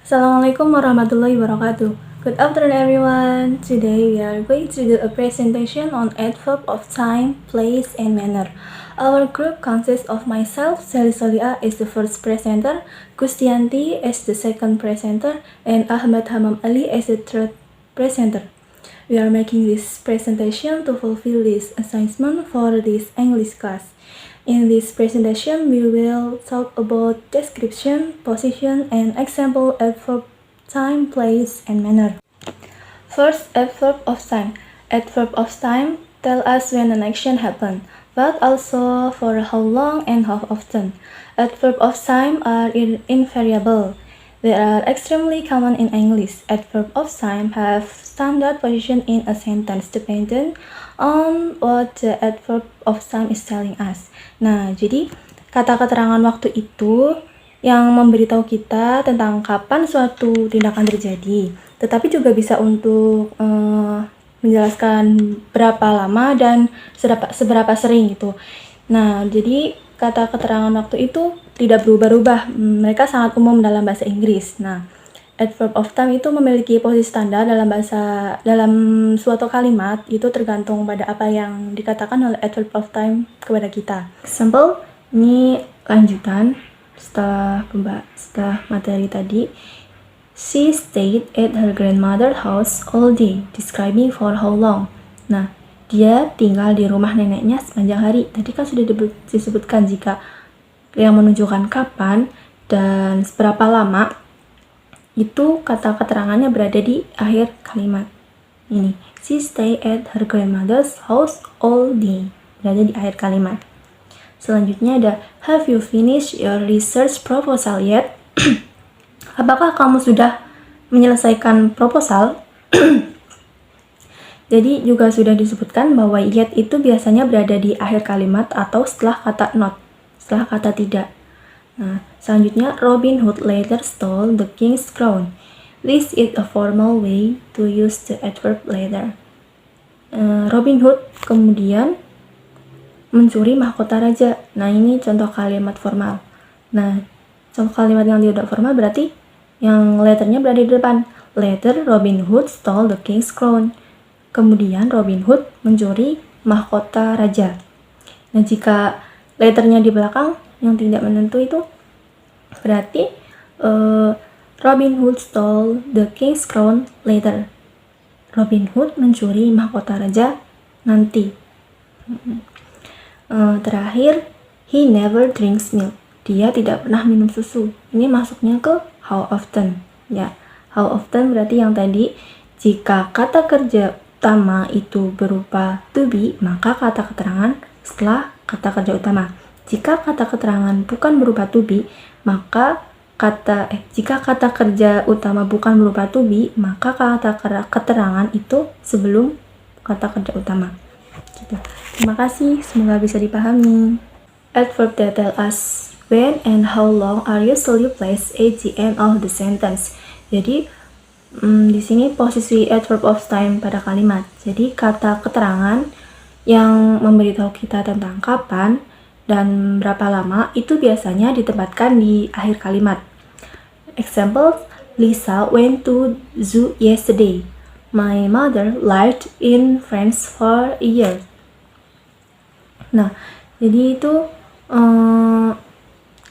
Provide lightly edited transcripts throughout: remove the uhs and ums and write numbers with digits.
Assalamualaikum warahmatullahi wabarakatuh. Good afternoon everyone. Today we are going to do a presentation on adverb of time, place, and manner. Our group consists of myself, Sally Solia, as the first presenter, Gustianti as the second presenter, and Ahmad Hamam Ali as the third presenter. We are making this presentation to fulfill this assignment for this English class. In this presentation, we will talk about description, position, and example adverb time, place, and manner. First, adverb of time. Adverb of time tell us when an action happened, but also for how long and how often. Adverb of time are invariable. They are extremely common in English. Adverb of time have standard position in a sentence dependent on what the adverb of time is telling us. Nah, jadi kata keterangan waktu itu yang memberitahu kita tentang kapan suatu tindakan terjadi, tetapi juga bisa untuk menjelaskan berapa lama dan seberapa sering gitu. Nah, jadi kata keterangan waktu itu tidak berubah-ubah, mereka sangat umum dalam bahasa Inggris. Nah, adverb of time itu memiliki posisi standar dalam suatu kalimat, itu tergantung pada apa yang dikatakan oleh adverb of time kepada kita. Example, ini lanjutan setelah materi tadi. She stayed at her grandmother's house all day, describing for how long. Nah, dia tinggal di rumah neneknya sepanjang hari. Tadi kan sudah disebutkan jika yang menunjukkan kapan dan seberapa lama, itu kata keterangannya berada di akhir kalimat. Ini, she stayed at her grandmother's house all day, berada di akhir kalimat. Selanjutnya ada, have you finished your research proposal yet? Apakah kamu sudah menyelesaikan proposal? Jadi juga sudah disebutkan bahwa yet itu biasanya berada di akhir kalimat atau setelah kata not, setelah kata tidak. Nah, selanjutnya Robin Hood later stole the king's crown. This is a formal way to use the adverb later. Robin Hood kemudian mencuri mahkota raja. Nah, ini contoh kalimat formal. Nah, contoh kalimat yang tidak formal berarti yang letternya berada di depan. Later, Robin Hood stole the king's crown. Kemudian Robin Hood mencuri mahkota raja. Nah, jika letternya di belakang yang tidak menentu itu berarti Robin Hood stole the king's crown later. Robin Hood mencuri mahkota raja nanti. Terakhir, he never drinks milk. Dia tidak pernah minum susu. Ini masuknya ke how often. Ya, how often berarti yang tadi, jika kata kerja utama itu berupa to be, maka kata keterangan setelah kata kerja utama. Jika kata keterangan bukan berupa to be, maka jika kata kerja utama bukan berupa to be, maka kata keterangan itu sebelum kata kerja utama. Gitu. Terima kasih, semoga bisa dipahami. Adverb that tell us when and how long are usually placed at the end of the sentence. Jadi di sini posisi adverb of time pada kalimat. Jadi kata keterangan yang memberitahu kita tentang kapan dan berapa lama itu biasanya ditempatkan di akhir kalimat. Example, Lisa went to zoo yesterday. My mother lived in France for a year. Nah, jadi itu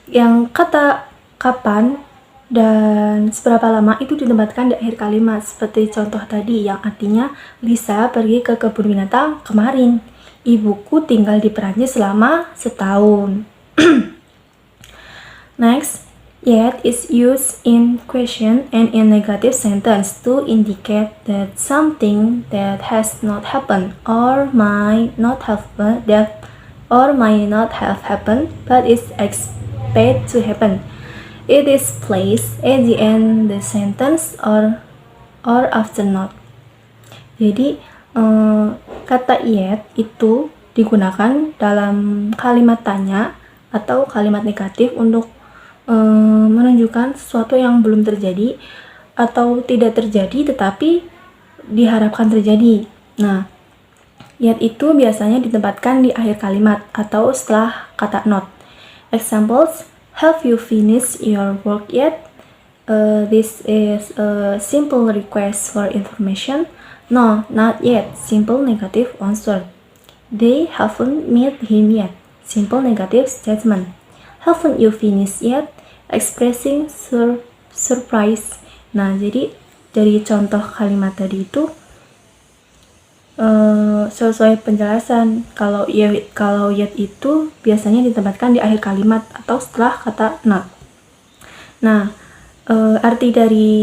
yang kata kapan dan seberapa lama itu ditempatkan di akhir kalimat, seperti contoh tadi yang artinya Lisa pergi ke kebun binatang kemarin. Ibuku tinggal di Perancis selama setahun. Next, yet is used in question and in negative sentence to indicate that something that has not happened or might not have happened but is expected to happen. It is placed at the end the sentence or after not. Jadi kata yet itu digunakan dalam kalimat tanya atau kalimat negatif untuk menunjukkan sesuatu yang belum terjadi atau tidak terjadi tetapi diharapkan terjadi. Nah, yet itu biasanya ditempatkan di akhir kalimat atau setelah kata not. Examples, have you finished your work yet? This is a simple request for information. No, not yet. Simple negative answer. They haven't met him yet. Simple negative statement. Haven't you finished yet? Expressing surprise. Nah, jadi dari contoh kalimat tadi itu sesuai penjelasan, kalau yet itu biasanya ditempatkan di akhir kalimat atau setelah kata not. Nah, arti dari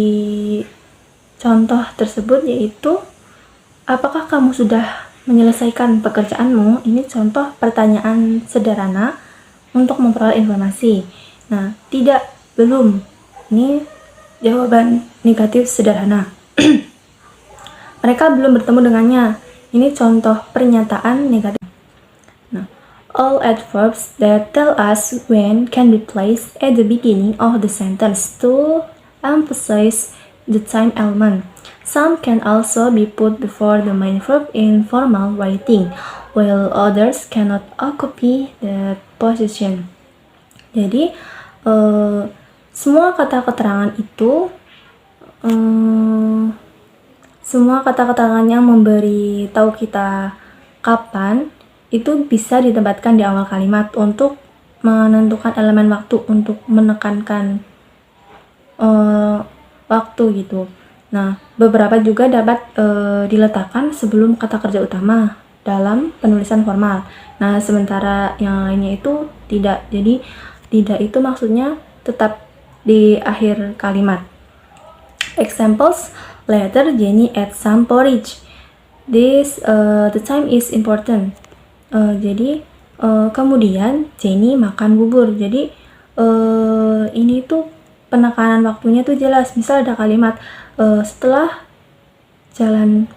contoh tersebut yaitu, apakah kamu sudah menyelesaikan pekerjaanmu? Ini contoh pertanyaan sederhana untuk memperoleh informasi. Nah, tidak, belum. Ini jawaban negatif sederhana. Mereka belum bertemu dengannya. Ini contoh pernyataan negatif. Nah, all adverbs that tell us when can be placed at the beginning of the sentence to emphasize the time element. Some can also be put before the main verb in formal writing, while others cannot occupy that position. Jadi, semua kata keterangan itu semua kata-kata yang memberi tahu kita kapan itu bisa ditempatkan di awal kalimat untuk menentukan elemen waktu, untuk menekankan waktu gitu. Nah, beberapa juga dapat diletakkan sebelum kata kerja utama dalam penulisan formal. Nah, sementara yang lainnya itu tidak. Jadi, tidak itu maksudnya tetap di akhir kalimat. Examples: later Jenny ate some porridge. This the time is important. Jadi kemudian Jenny makan bubur. Jadi ini tuh penekanan waktunya tuh jelas. Misal ada kalimat setelah jalan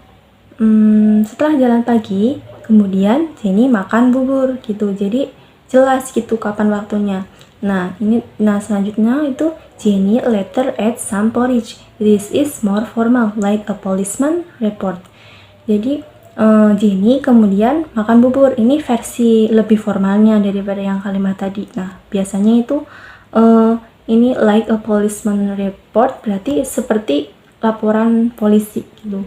pagi, kemudian Jenny makan bubur gitu. Jadi jelas gitu kapan waktunya. Nah, selanjutnya itu Jenny later ate some porridge. This is more formal, like a policeman report. Jadi Jenny kemudian makan bubur. Ini versi lebih formalnya daripada yang kalimat tadi. Nah, biasanya itu ini like a policeman report berarti seperti laporan polisi gitu,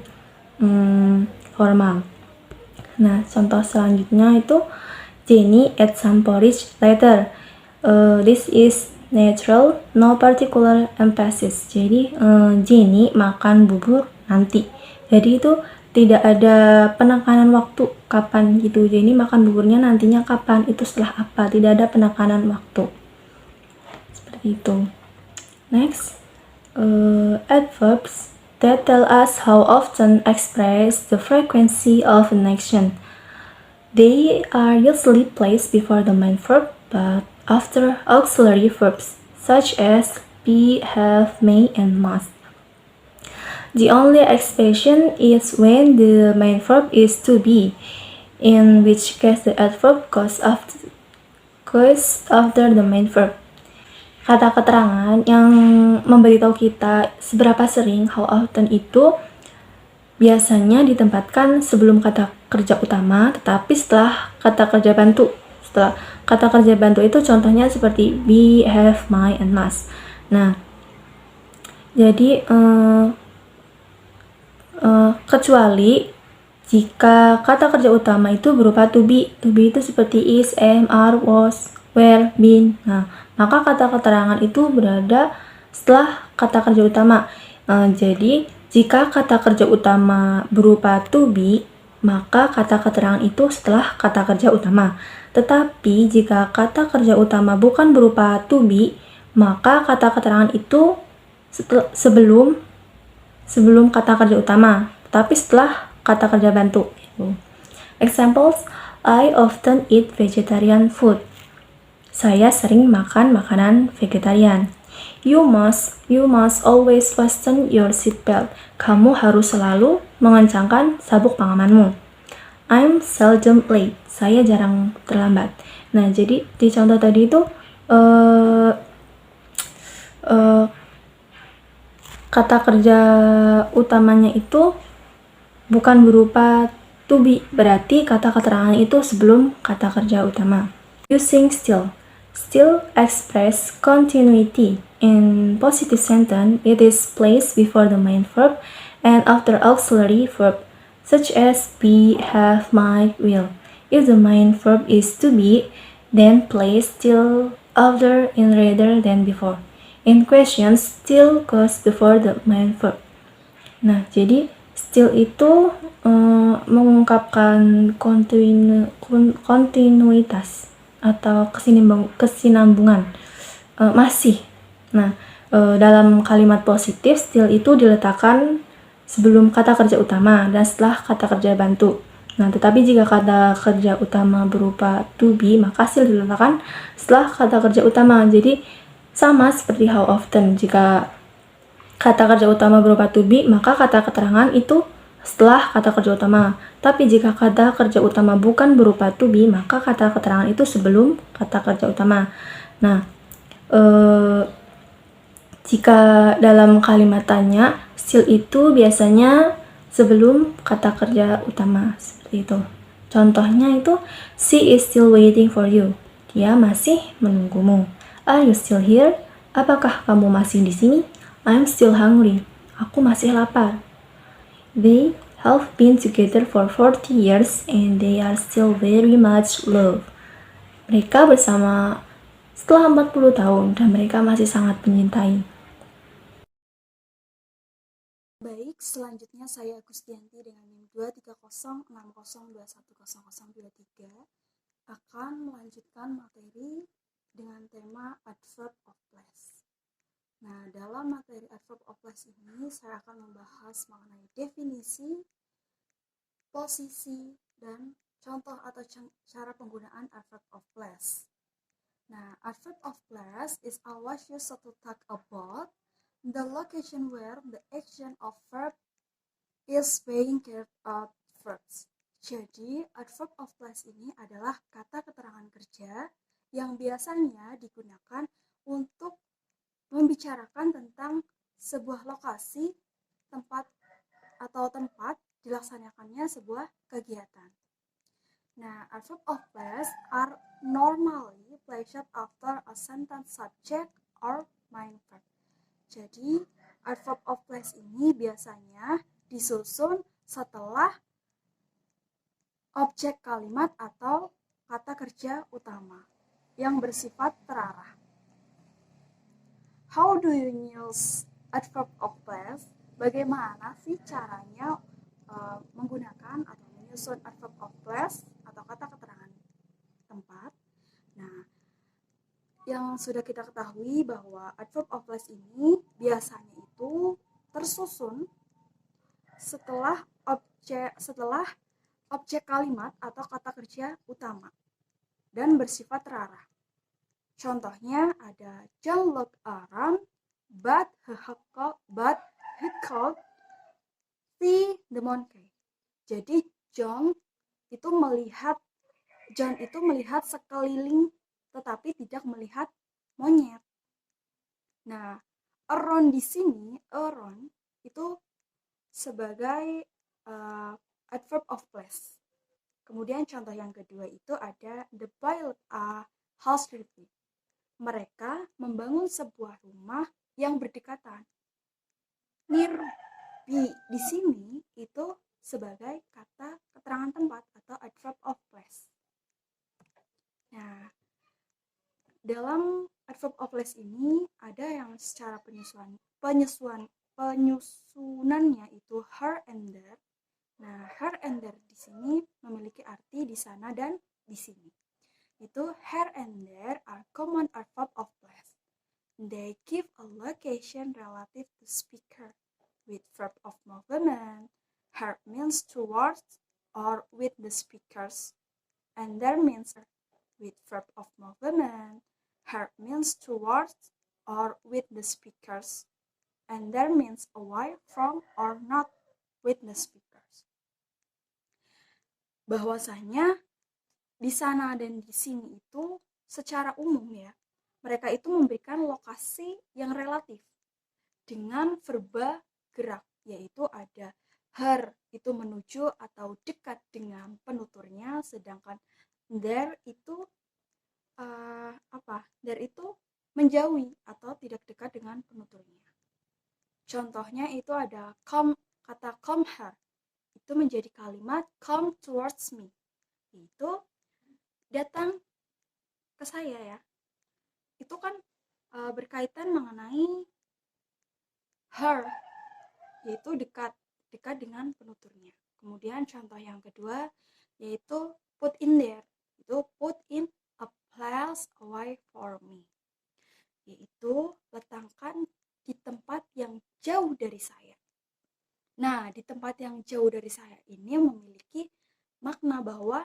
formal. Nah, contoh selanjutnya itu Jenny ate some porridge later. This is natural, no particular emphasis. Jadi Jenny makan bubur nanti. Jadi itu tidak ada penekanan waktu kapan gitu. Jenny makan buburnya nantinya kapan, itu setelah apa, tidak ada penekanan waktu. Seperti itu. Next, adverbs that tell us how often express the frequency of an action. They are usually placed before the main verb, but after auxiliary verbs such as be, have, may, and must. The only exception is when the main verb is to be, in which case the adverb goes after the main verb. Kata keterangan yang memberitahu kita seberapa sering, how often, itu biasanya ditempatkan sebelum kata kerja utama, tetapi setelah kata kerja bantu. Setelah kata kerja bantu itu contohnya seperti be, have, may, and must. Nah, jadi kecuali jika kata kerja utama itu berupa to be. To be itu seperti is, am, are, was, were, been. Nah, maka kata keterangan itu berada setelah kata kerja utama. Jadi jika kata kerja utama berupa to be, maka kata keterangan itu setelah kata kerja utama. Tetapi jika kata kerja utama bukan berupa to be, maka kata keterangan itu sebelum kata kerja utama, tapi setelah kata kerja bantu. Examples: I often eat vegetarian food. Saya sering makan makanan vegetarian. You must always fasten your seatbelt. Kamu harus selalu mengencangkan sabuk pengamanmu. I'm seldom late. Saya jarang terlambat. Nah, jadi di contoh tadi itu kata kerja utamanya itu bukan berupa to be, berarti kata keterangan itu sebelum kata kerja utama. You sing still. still express continuity. In positive sentence, it is placed before the main verb and after auxiliary verb, such as be, have, might, will. If the main verb is to be, then place still after in rather than before. In question, still goes before the main verb. Nah, jadi still itu mengungkapkan kontinuitas atau kesinambungan, masih. Nah, dalam kalimat positif still itu diletakkan sebelum kata kerja utama dan setelah kata kerja bantu. Nah, tetapi jika kata kerja utama berupa to be, maka still diletakkan setelah kata kerja utama. Jadi sama seperti how often, jika kata kerja utama berupa to be, maka kata keterangan itu setelah kata kerja utama. Tapi jika kata kerja utama bukan berupa to be, maka kata keterangan itu sebelum kata kerja utama. Nah, jika dalam kalimat tanya, still itu biasanya sebelum kata kerja utama, seperti itu. Contohnya itu, she is still waiting for you. Dia masih menunggumu. Are you still here? Apakah kamu masih di sini? I'm still hungry. Aku masih lapar. They have been together for 40 years and they are still very much love. Mereka bersama setelah 40 tahun dan mereka masih sangat menyintai. Baik, selanjutnya saya Gustianti dengan NIM 23060210023 akan melanjutkan materi dengan tema adverb of place. Nah, dalam materi adverb of place ini saya akan membahas mengenai definisi, posisi, dan contoh atau cara penggunaan adverb of place. Nah, adverb of place is always used to talk about the location where the action of verb is being carried out first. Jadi, adverb of place ini adalah kata keterangan kerja yang biasanya digunakan untuk membicarakan tentang sebuah lokasi, tempat dilaksanakannya sebuah kegiatan. Nah, adverb of place are normally placed after a sentence subject or main verb. Jadi, adverb of place ini biasanya disusun setelah objek kalimat atau kata kerja utama yang bersifat terarah. How do you use adverb of place? Bagaimana sih caranya menggunakan atau menyusun adverb of place atau kata keterangan tempat? Nah, yang sudah kita ketahui bahwa adverb of place ini biasanya itu tersusun setelah objek kalimat atau kata kerja utama dan bersifat terarah. Contohnya ada John looked around, but he called see the monkey. Jadi John itu melihat sekeliling tetapi tidak melihat monyet. Nah, around di sini, around itu sebagai adverb of place. Kemudian contoh yang kedua itu ada the built a house quickly. Mereka membangun sebuah rumah yang berdekatan. Nearby di sini itu sebagai kata keterangan tempat atau adverb of place. Nah, dalam adverb of place ini ada yang secara penyusunannya itu her and there. Nah, her and there di sini memiliki arti di sana dan di sini. Itu her and there are common adverb of place. They give a location relative to speaker. With verb of movement, her means towards or with the speakers, and there means with verb of movement, her means towards or with the speakers, and there means away from or not with the speakers. Bahwasanya di sana dan di sini itu secara umum ya, mereka itu memberikan lokasi yang relatif dengan verba gerak, yaitu ada her itu menuju atau dekat dengan penuturnya, sedangkan there itu there itu menjauhi atau tidak dekat dengan penuturnya. Contohnya itu ada kata come here, itu menjadi kalimat come towards me, itu datang ke saya ya. Itu kan berkaitan mengenai her, yaitu dekat dengan penuturnya. Kemudian contoh yang kedua yaitu put in there, itu put in a place away for me, yaitu letakkan di tempat yang jauh dari saya. Nah, di tempat yang jauh dari saya ini memiliki makna bahwa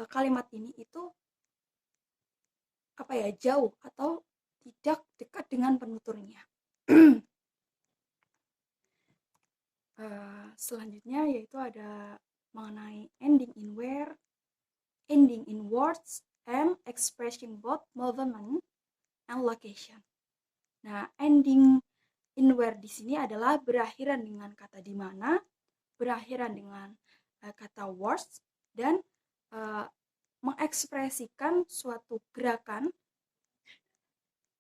kalimat ini itu jauh atau tidak dekat dengan penuturnya. Selanjutnya yaitu ada mengenai ending in where, ending in words, and expressing both movement and location. Nah, ending in where di sini adalah berakhiran dengan kata di mana, berakhiran dengan kata words, dan mengekspresikan suatu gerakan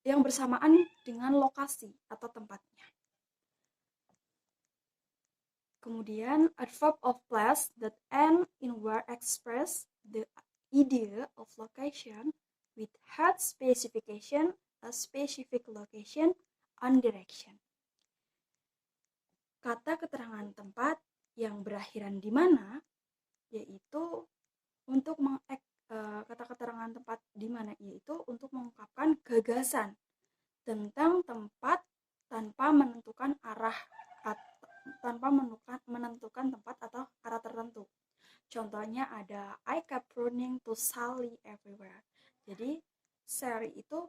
yang bersamaan dengan lokasi atau tempatnya. Kemudian adverb of place that end in where express the idea of location with head specification, a specific location, and direction. Kata keterangan tempat yang berakhiran di mana, yaitu untuk kata keterangan tempat di mana yaitu untuk mengungkapkan gagasan tentang tempat tanpa menentukan tempat atau arah tertentu. Contohnya ada I kept running to Sally everywhere. Jadi Sally itu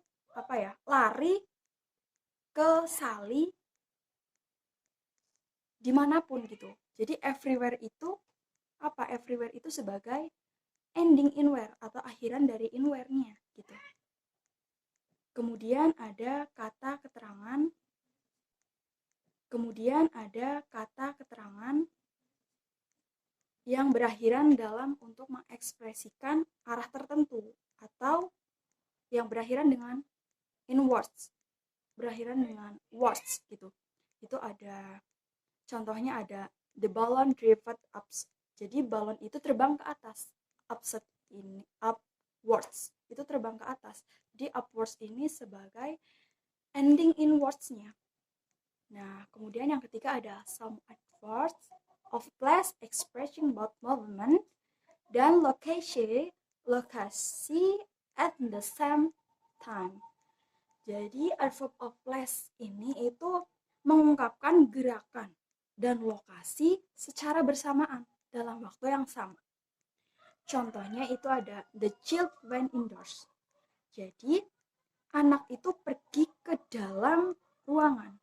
lari ke Sally dimanapun gitu. Jadi everywhere itu everywhere itu sebagai ending in where atau akhiran dari in where-nya gitu. Kemudian ada kata keterangan yang berakhiran dalam untuk mengekspresikan arah tertentu atau yang berakhiran dengan in words, berakhiran dengan words gitu. Itu ada contohnya ada the balloon drifted up. Jadi balon itu terbang ke atas. Upwards itu terbang ke atas. Jadi upwards ini sebagai ending in words-nya. Nah, kemudian yang ketiga ada some adverbs of place expressing both movement dan lokasi at the same time. Jadi adverb of place ini itu mengungkapkan gerakan dan lokasi secara bersamaan dalam waktu yang sama. Contohnya itu ada the child went indoors. Jadi anak itu pergi ke dalam ruangan.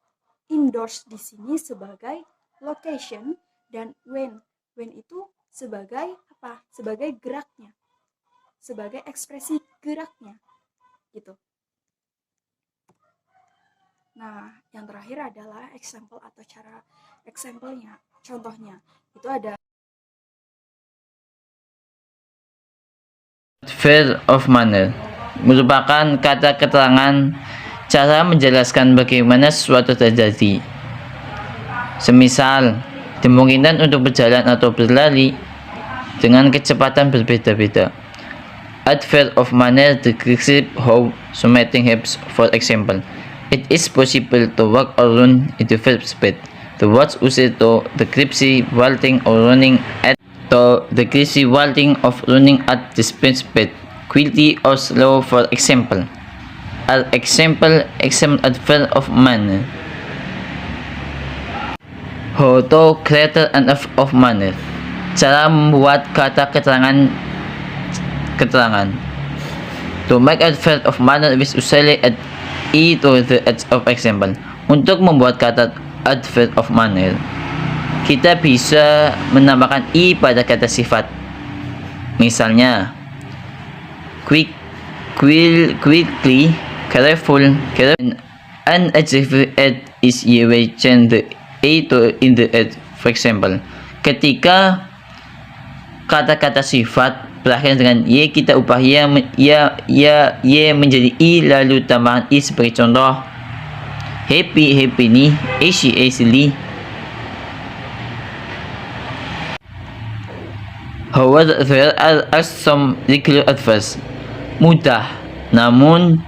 Indoors di sini sebagai location dan when itu sebagai sebagai geraknya, sebagai ekspresi geraknya gitu. Nah, yang terakhir adalah example atau cara example-nya. Contohnya itu ada adverb of manner merupakan kata keterangan cara menjelaskan bagaimana sesuatu terjadi. Semisal, kemungkinan untuk berjalan atau berlari dengan kecepatan berbeda-beda. Adverb of manner describes how something happens. For example, it is possible to walk or run at the first speed. The words used to describe walking or running at the of running at the speed, quickly or slow. For example, example adverb of manner. How to create an adverb of manner. Cara membuat kata keterangan. To make adverb of manner with usually add e to the edge of example. Untuk membuat kata adverb of manner, kita bisa menambahkan i pada kata sifat. Misalnya, quickly, careful, an adjective add is we change the a to in the add. For example, ketika kata-kata sifat berakhir dengan Y, kita ubah Y menjadi I, lalu tambahan I sebagai contoh. Happy, happily. Easy, easily. However, there are some regular adverbs. Mudah, namun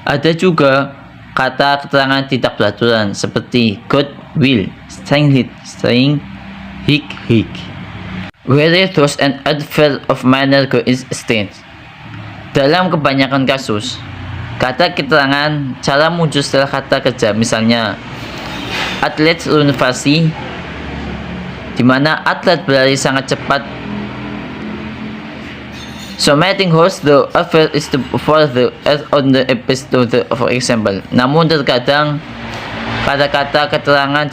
ada juga kata keterangan tidak beraturan seperti good, will, staying, hik. Where those an adverb of manner coexistence. Dalam kebanyakan kasus, kata keterangan cara muncul setelah kata kerja, misalnya atlet inovasi, di mana atlet berlari sangat cepat. Something host the adverb is for the on the episode, for example. Namun terkadang kata-kata keterangan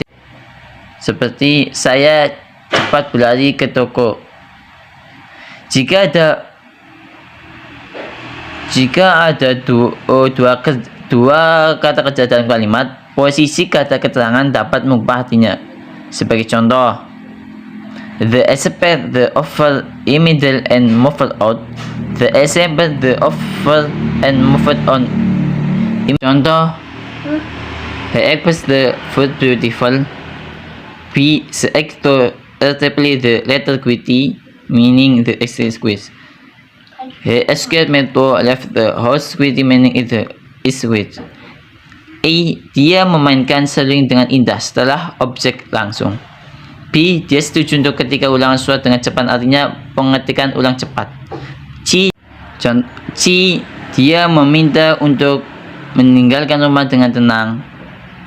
seperti saya cepat berlari ke toko. Jika ada dua kata kerja dalam kalimat, posisi kata keterangan dapat mengubah artinya. Sebagai contoh, the expect, the offer, immediate, and move out. The example, the offer, and move on. Contoh, he expects the food beautiful. B, the actor relatively the letter quitty, meaning the excess quiz. He escaped me to left the house quitty, meaning is with. A, dia memainkan seruling dengan indah setelah objek langsung. B, dia setuju untuk ketika ulangan surat dengan cepat, artinya pengetikan ulang cepat. C, dia meminta untuk meninggalkan rumah dengan tenang,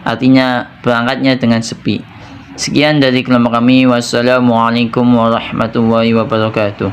artinya berangkatnya dengan sepi. Sekian dari kelompok kami. Wassalamualaikum warahmatullahi wabarakatuh.